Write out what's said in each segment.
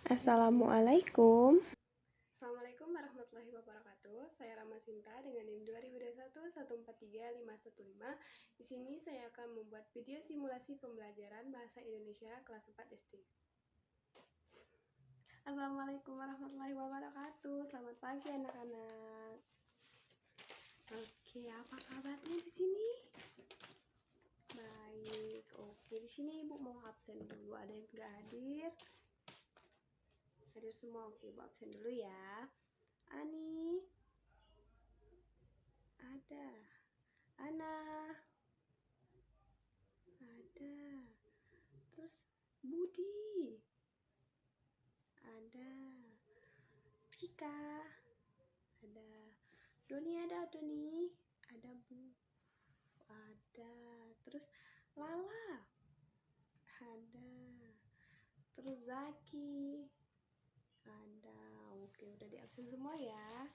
Assalamualaikum. Assalamualaikum warahmatullahi wabarakatuh. Saya Rama Sinta dengan NIM 2021143515. Di sini saya akan membuat video simulasi pembelajaran bahasa Indonesia kelas 4 SD. Assalamualaikum warahmatullahi wabarakatuh. Selamat pagi anak-anak. Oke, apa kabarnya di sini? Baik. Oke, di sini Ibu mau absen dulu. Ada yang nggak hadir? Hadir semua. Oke, Ibu absen dulu ya. Ani, ada. Ana, ada. Terus Budi, ada. Cika, ada. Doni, ada Doni, ada Bu, ada. Terus Lala, ada. Terus Zaki, ada. Oke, udah diabsen semua ya.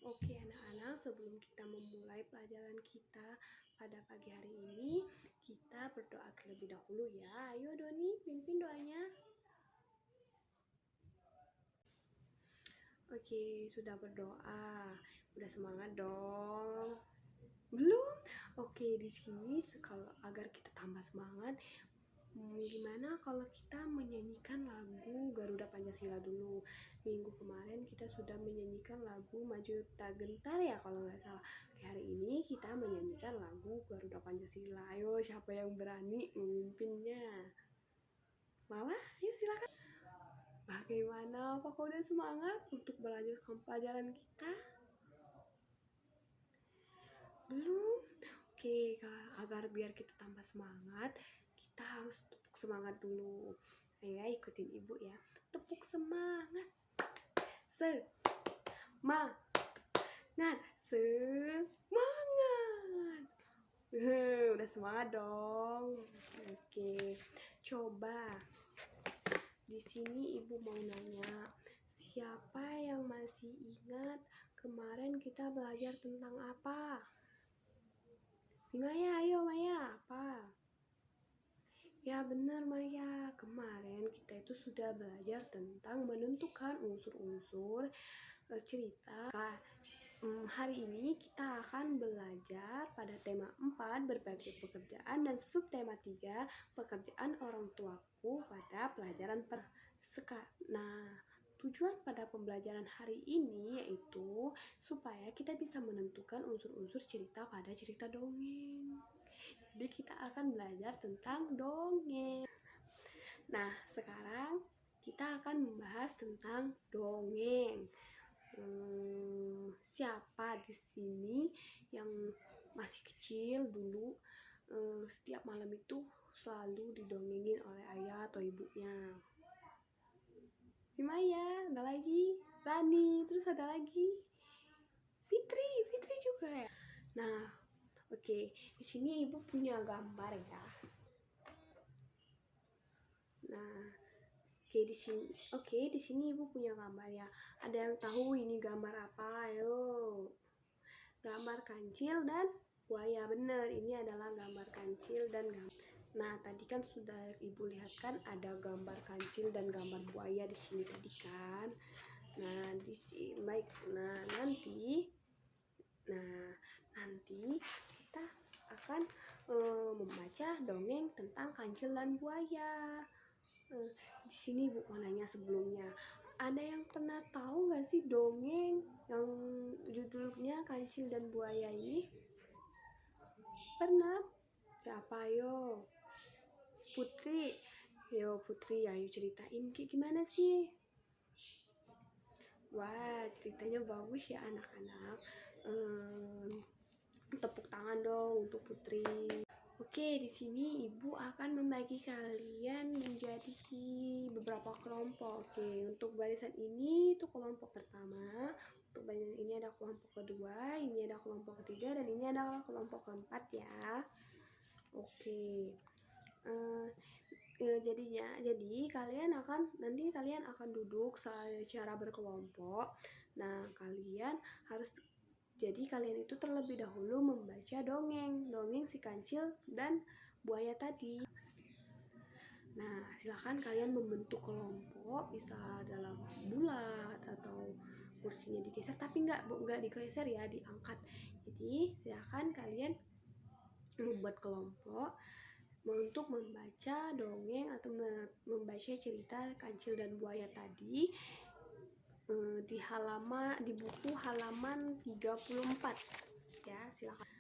Oke anak-anak, sebelum kita memulai pelajaran kita pada pagi hari ini, kita berdoa terlebih dahulu ya. Ayo Doni, pimpin doanya. Oke, sudah berdoa. Udah semangat dong. Belum? Oke, di sini kalau agar kita tambah semangat, gimana kalau kita menyanyikan lagu Garuda Pancasila dulu. Minggu kemarin kita sudah menyanyikan lagu Maju Tak Gentar ya kalau nggak salah. Hari ini kita menyanyikan lagu Garuda Pancasila. Ayo, siapa yang berani memimpinnya? Lala, ayo silakan. Bagaimana? Apakah udah semangat untuk melanjutkan pelajaran kita? Belum? Oke, agar biar kita tambah semangat, kita harus tepuk semangat dulu. Ayo ikutin ibu ya. Tepuk semangat. Semangat. Semangat. Udah semangat dong. Oke. Coba. Di sini ibu mau nanya, siapa yang masih ingat kemarin kita belajar tentang apa? Maya, ayo Maya, apa? Ya benar Maya, kemarin kita itu sudah belajar tentang menentukan unsur-unsur cerita. Hari ini kita akan belajar pada tema 4 berbagai pekerjaan dan subtema 3 pekerjaan orang tuaku pada pelajaran Nah, tujuan pada pembelajaran hari ini yaitu supaya kita bisa menentukan unsur-unsur cerita pada cerita dongeng. Jadi kita akan belajar tentang dongeng. Nah, sekarang kita akan membahas tentang dongeng. Siapa di sini yang masih kecil dulu setiap malam itu selalu didongengin oleh ayah atau ibunya? Si Maya, ada lagi Rani, terus ada lagi Fitri juga ya. Nah, oke, di sini ibu punya gambar ya. Nah, di sini ibu punya gambar ya. Ada yang tahu ini gambar apa? Ayo. Gambar kancil dan buaya. Bener, ini adalah gambar kancil dan gambar. Nah, tadi kan sudah ibu lihat kan ada gambar kancil dan gambar buaya di sini tadi kan. Nah, di sini baik. Nanti kita akan membaca dongeng tentang kancil dan buaya. Di sini ibu mau nanya sebelumnya, ada yang pernah tahu nggak sih dongeng yang judulnya Kancil dan Buaya ini? Pernah? Siapa yo? Putri. Yo Putri, ayo ceritain kayak gimana sih? Wah, ceritanya bagus ya anak-anak. Tepuk tangan dong untuk Putri. Oke, di sini ibu akan membagi kalian menjadi beberapa kelompok. Oke, untuk barisan ini itu kelompok pertama, untuk barisan ini ada kelompok kedua, ini ada kelompok ketiga, dan ini adalah kelompok keempat ya. Oke, jadi kalian akan duduk secara berkelompok. Nah, kalian itu terlebih dahulu membaca dongeng si kancil dan buaya tadi. Nah, silakan kalian membentuk kelompok kelompok, bisa dalam bulat atau kursinya digeser, tapi nggak digeser ya, diangkat. Jadi silakan kalian membuat kelompok untuk membaca dongeng atau membaca cerita Kancil dan Buaya tadi di buku halaman 34 ya, silakan.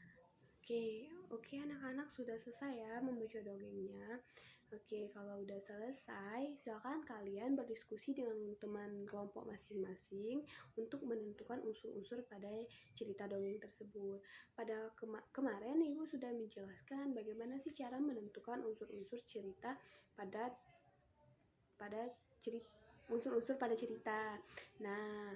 Oke anak-anak, sudah selesai ya membaca dongengnya. Oke, kalau udah selesai, silakan kalian berdiskusi dengan teman kelompok masing-masing untuk menentukan unsur-unsur pada cerita dongeng tersebut. Pada kemarin Ibu sudah menjelaskan bagaimana sih cara menentukan unsur-unsur cerita pada unsur-unsur pada cerita. Nah,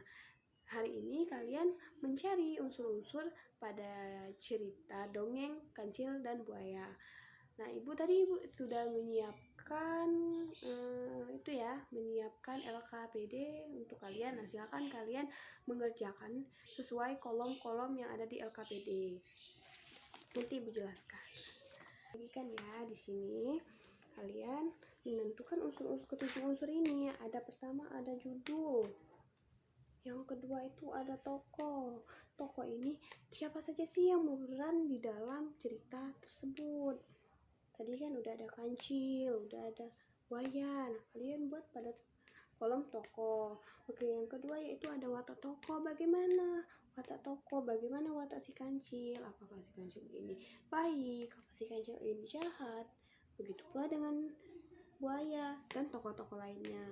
hari ini kalian mencari unsur-unsur pada cerita dongeng Kancil dan Buaya. Nah, Ibu sudah menyiapkan menyiapkan LKPD untuk kalian. Nah, silakan kalian mengerjakan sesuai kolom-kolom yang ada di LKPD. Nanti Ibu jelaskan. Bagikan ya di sini. Kalian menentukan ketujuh unsur ini. Pertama ada judul. Yang kedua itu ada tokoh. Tokoh ini siapa saja sih yang berperan di dalam cerita tersebut? Tadi kan udah ada Kancil, udah ada Buaya. Nah, kalian buat pada kolom tokoh. Oke, yang kedua yaitu ada watak tokoh. Bagaimana watak tokoh? Bagaimana watak si Kancil? Apakah si Kancil ini baik? Apakah si Kancil ini jahat? Begitu pula dengan Buaya dan tokoh-tokoh lainnya.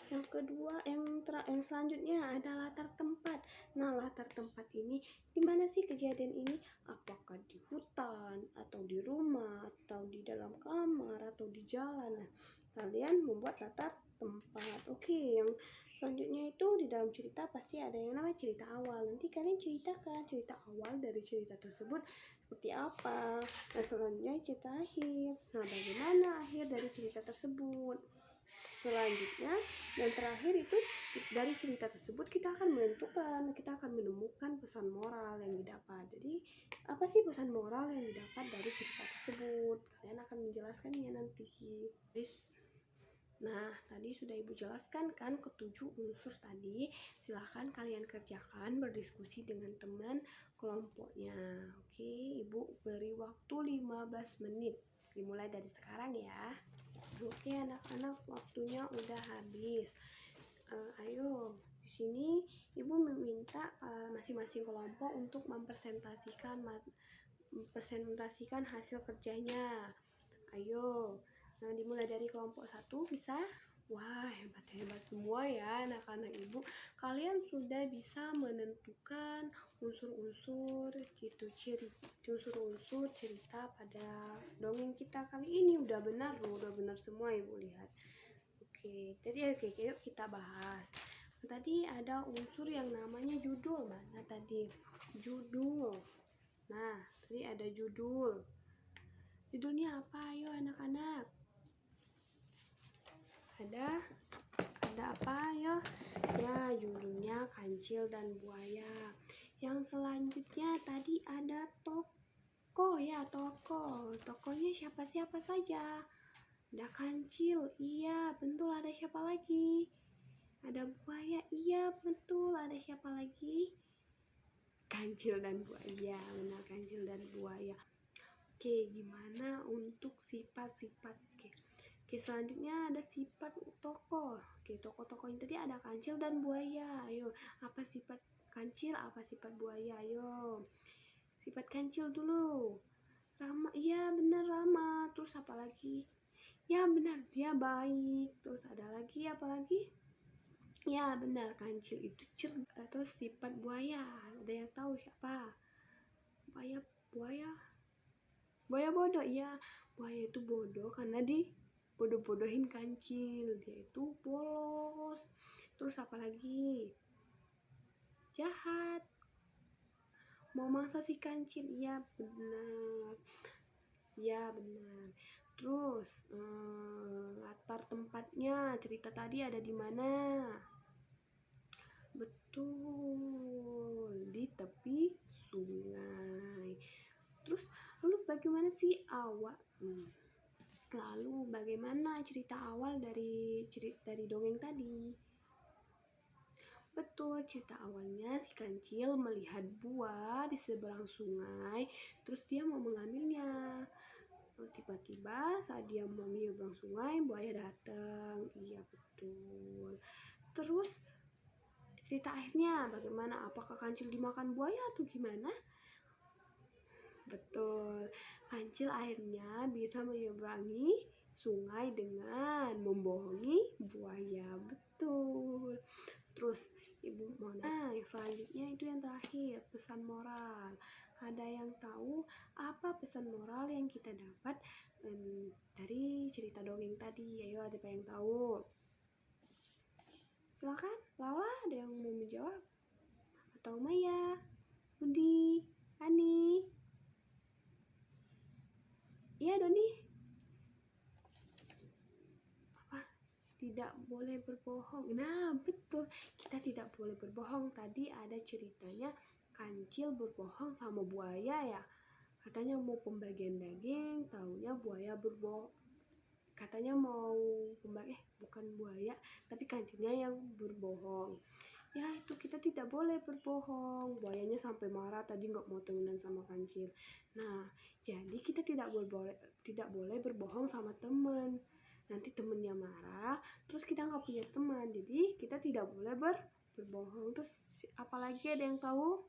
Yang kedua, yang selanjutnya ada latar tempat. Nah, latar tempat ini di mana sih kejadian ini? Apakah di hutan atau di rumah atau di dalam kamar atau di jalan? Nah, kalian membuat latar tempat. Oke, yang selanjutnya itu di dalam cerita pasti ada yang namanya cerita awal. Nanti kalian ceritakan cerita awal dari cerita tersebut seperti apa. Dan selanjutnya cerita akhir. Nah, bagaimana akhir dari cerita tersebut? Selanjutnya dan terakhir itu dari cerita tersebut kita akan menemukan pesan moral yang didapat. Jadi apa sih pesan moral yang didapat dari cerita tersebut? Kalian akan menjelaskannya nanti. Nah, tadi sudah Ibu jelaskan kan ketujuh unsur tadi. Silahkan kalian kerjakan, berdiskusi dengan teman kelompoknya. Oke, Ibu beri waktu 15 menit. Dimulai dari sekarang ya. Oke anak-anak, waktunya udah habis. Ayo, di sini Ibu meminta masing-masing kelompok untuk mempresentasikan hasil kerjanya. Ayo. Nah, dimulai dari kelompok 1 bisa. Wah, hebat-hebat semua ya anak-anak Ibu. Kalian sudah bisa menentukan unsur-unsur cerita pada dongeng kita kali ini. Udah benar semua Ibu lihat. Oke, yuk kita bahas. Tadi ada unsur yang namanya judul. Mana tadi? Judul. Nah, tadi ada judul. Judulnya apa? Ayo anak-anak. Ada apa ya? Ya, judulnya Kancil dan Buaya. Yang selanjutnya tadi ada tokoh ya, tokoh. Tokohnya siapa saja? Ada Kancil, iya betul. Ada siapa lagi? Ada Buaya, iya betul. Ada siapa lagi? Kancil dan Buaya, benar, Kancil dan Buaya. Oke, gimana untuk sifat-sifat? Oke, selanjutnya ada sifat tokoh. Oke, tokoh-tokohnya tadi ada Kancil dan Buaya. Ayo, apa sifat Kancil, apa sifat Buaya? Ayo. Sifat Kancil dulu. Ramah, iya benar ramah. Terus apa lagi? Ya benar, dia baik. Terus ada lagi apa lagi? Ya benar, Kancil itu cerdas. Terus sifat Buaya, ada yang tahu siapa? Buaya bodoh. Ya, Buaya itu bodoh karena bodoh-bodohin Kancil. Dia itu polos. Terus apa lagi? Jahat. Mau mangsa si Kancil. Ya benar. Terus latar tempatnya, cerita tadi ada di mana? Betul, di tepi sungai. Terus lalu bagaimana sih awak? Lalu bagaimana cerita awal dari dongeng tadi? Betul, cerita awalnya si kancil melihat buah di seberang sungai, terus dia mau mengambilnya. Tiba-tiba saat dia mau menyeberang sungai, buaya datang. Iya, betul. Terus cerita akhirnya bagaimana? Apakah kancil dimakan buaya atau gimana? Betul, kancil akhirnya bisa menyeberangi sungai dengan membohongi buaya. Betul. Terus Ibu Mona, yang selanjutnya itu yang terakhir, pesan moral. Ada yang tahu apa pesan moral yang kita dapat dari cerita dongeng tadi? Ayo, ada yang tahu? Silakan, Lala, ada yang mau menjawab? Atau Maya, Budi, Ani? Iya, Doni? Apa? Tidak boleh berbohong. Nah, betul. Kita tidak boleh berbohong. Tadi ada ceritanya kancil berbohong sama buaya ya. Katanya mau pembagian daging, taunya buaya berbohong. Katanya mau bukan buaya, tapi kancilnya yang berbohong. Ya, itu kita tidak boleh berbohong. Buayanya sampai marah tadi nggak mau temenan sama kancil. Nah, jadi kita tidak boleh berbohong sama teman. Nanti temennya marah, terus kita nggak punya teman. Jadi kita tidak boleh berbohong. Terus apalagi ada yang tahu?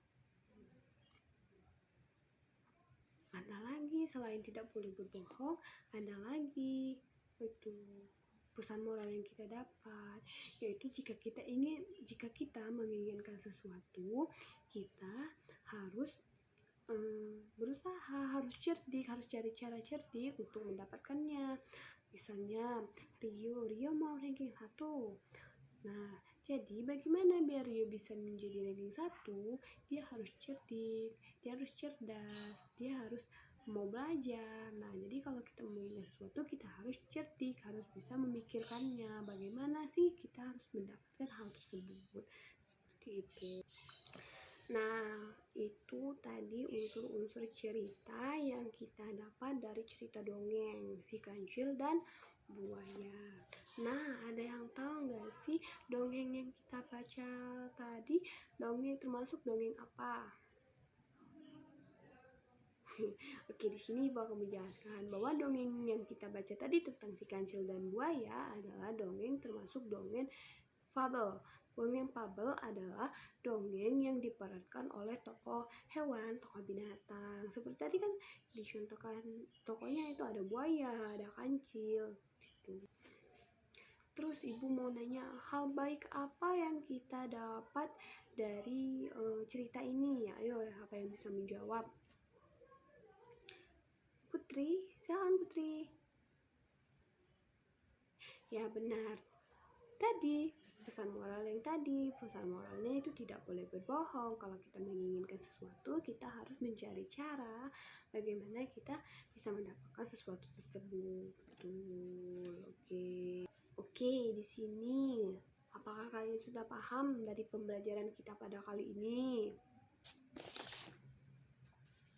Ada lagi selain tidak boleh berbohong, ada lagi itu pesan moral yang kita dapat, yaitu jika kita menginginkan sesuatu, kita harus berusaha, harus cerdik, harus cari cara cerdik untuk mendapatkannya. Misalnya Rio mau ranking 1. Nah, jadi bagaimana biar Rio bisa menjadi ranking 1? Dia harus cerdik, dia harus cerdas, dia harus mau belajar. Nah, jadi kalau kita menginginkan sesuatu, kita harus cerdik, harus bisa memikirkannya. Bagaimana sih kita harus mendapatkan hal tersebut? Seperti itu. Nah, itu tadi unsur-unsur cerita yang kita dapat dari cerita dongeng si kancil dan buaya. Nah, ada yang tahu nggak sih dongeng yang kita baca tadi, dongeng termasuk dongeng apa? Oke, di sini Ibu akan menjelaskan bahwa dongeng yang kita baca tadi tentang si kancil dan buaya adalah dongeng termasuk dongeng fabel. Dongeng fabel adalah dongeng yang diperankan oleh tokoh hewan, tokoh binatang. Seperti tadi kan dicontohkan tokohnya itu ada buaya, ada kancil, gitu. Terus Ibu mau nanya, hal baik apa yang kita dapat dari cerita ini? Ayo, apa yang bisa menjawab? Putri, silakan Putri. Ya benar. Tadi pesan moralnya itu tidak boleh berbohong. Kalau kita menginginkan sesuatu, kita harus mencari cara bagaimana kita bisa mendapatkan sesuatu tersebut. Betul. Oke, di sini apakah kalian sudah paham dari pembelajaran kita pada kali ini?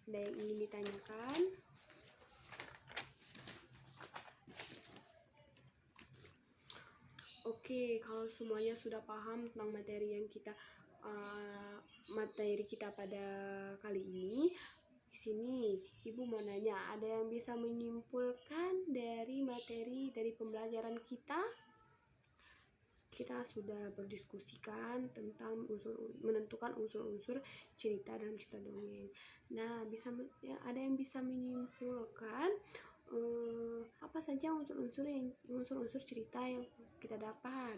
Ada yang ingin ditanyakan? Oke, kalau semuanya sudah paham tentang materi kita pada kali ini, di sini Ibu mau nanya, ada yang bisa menyimpulkan dari materi dari pembelajaran kita? Kita sudah berdiskusikan tentang menentukan unsur-unsur cerita dalam cerita dongeng. Nah, ada yang bisa menyimpulkan apa saja unsur-unsur cerita yang kita dapat?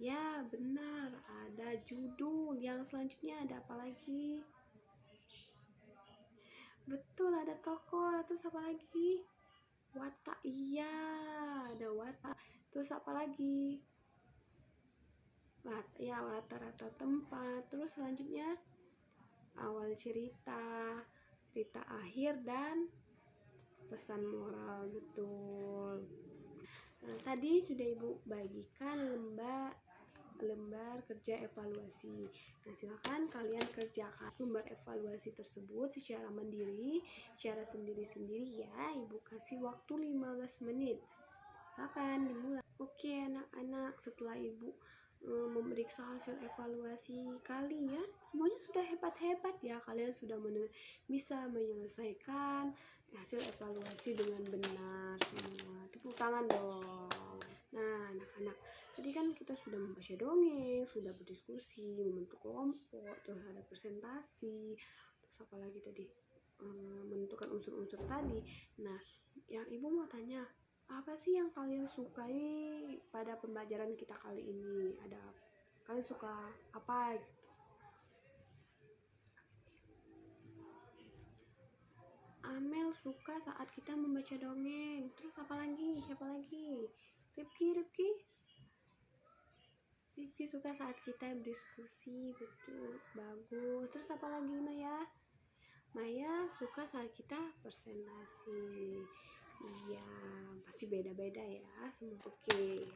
Ya, benar. Ada judul. Yang selanjutnya ada apa lagi? Betul, ada tokoh. Terus apa lagi? Watak. Iya, ada watak. Terus apa lagi? Latar tempat. Terus selanjutnya awal cerita akhir, dan pesan moral. Betul. Nah, tadi sudah Ibu bagikan lembar kerja evaluasi. Nah, silakan kalian kerjakan lembar evaluasi tersebut secara mandiri, secara sendiri-sendiri ya. Ibu kasih waktu 15 menit. Silakan dimulai. Oke anak-anak, setelah ibu memeriksa hasil evaluasi kalian, semuanya sudah hebat-hebat ya. Kalian sudah bisa menyelesaikan hasil evaluasi dengan benar semua. Tepuk tangan dong. Nah, anak-anak, tadi kan kita sudah membaca dongeng, sudah berdiskusi, membentuk kelompok, terus ada presentasi, terus apa lagi tadi? Menentukan unsur-unsur tadi. Nah, yang ibu mau tanya, apa sih yang kalian sukai pada pembelajaran kita kali ini? Kalian suka apa gitu? Amel suka saat kita membaca dongeng. Terus apa lagi? Siapa lagi? Rifki suka saat kita berdiskusi. Betul, bagus. Terus apa lagi Maya? Maya suka saat kita presentasi. Iya, pasti beda-beda ya semua. Oke.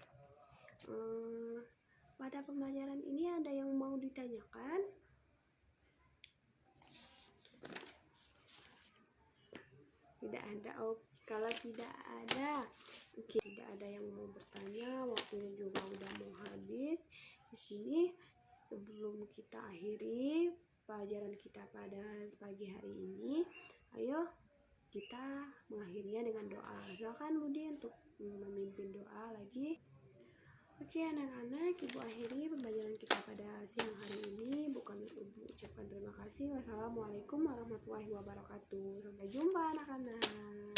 Pada pembelajaran ini ada yang mau ditanyakan? Tidak ada. Kalau tidak ada, tidak ada yang mau bertanya, waktunya juga udah mau habis. Di sini sebelum kita akhiri pelajaran kita pada pagi hari ini, ayo kita mengakhirinya dengan doa. Silakan Budi untuk memimpin doa lagi. Oke anak-anak, ibu akhiri pembelajaran kita pada siang hari ini. Bukan ibu ucapkan terima kasih. Wassalamualaikum warahmatullahi wabarakatuh. Sampai jumpa anak-anak.